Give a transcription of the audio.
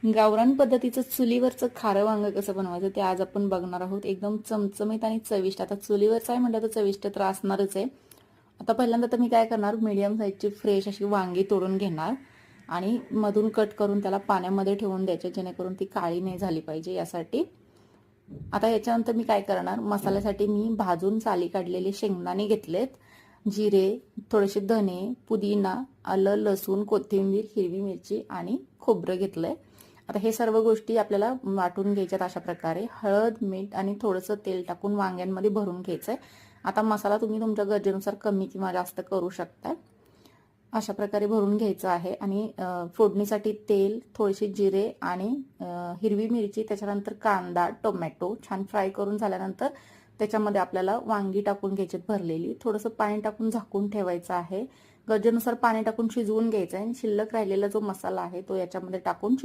गावरान पद्धतीचं चुलीवरचं खारं वांग कसं बनवायचं ते आज आपण बघणार आहोत. एकदम चमचमीत आणि चविष्ट. आता चुलीवरचं आहे म्हटलं तर चविष्ट तर असणारच आहे. आता पहिल्यांदा तर मी काय करणार, मीडियम साईजची फ्रेश अशी वांगी तोडून घेणार आणि मधून कट करून त्याला पाण्यामध्ये ठेवून द्यायचे, जेणेकरून ती काळी नाही झाली पाहिजे यासाठी. आता याच्यानंतर मी काय करणार, मसाल्यासाठी मी भाजून साली काढलेले शेंगदाणे घेतलेत, जिरे, थोडेसे धने, पुदिना, आलं, लसूण, कोथिंबीर, हिरवी मिरची आणि खोबरं घेतलंय. आता हे सर्व गोष्टी आपल्याला वाटून घ्यायच्यात अशा प्रकारे. हळद, मीठ आणि थोडंसं तेल टाकून वांग्यांमध्ये भरून घ्यायचंय. आता मसाला तुम्ही तुमच्या गरजेनुसार कमी किंवा जास्त करू शकता. अशा प्रकारे भरून घ्यायचं आहे आणि फोडणीसाठी तेल, थोडेसे जिरे आणि हिरवी मिरची, त्याच्यानंतर कांदा, टोमॅटो छान फ्राय करून झाल्यानंतर त्याच्यामध्ये आपल्याला वांगी टाकून घ्यायची भरलेली. थोडंसं पाणी टाकून झाकून ठेवायचं आहे. गरजेनुसार पाणी टाकून शिजवून घ्यायचं आहे आणि शिल्लक राहिलेला जो मसाला आहे तो याच्यामध्ये टाकून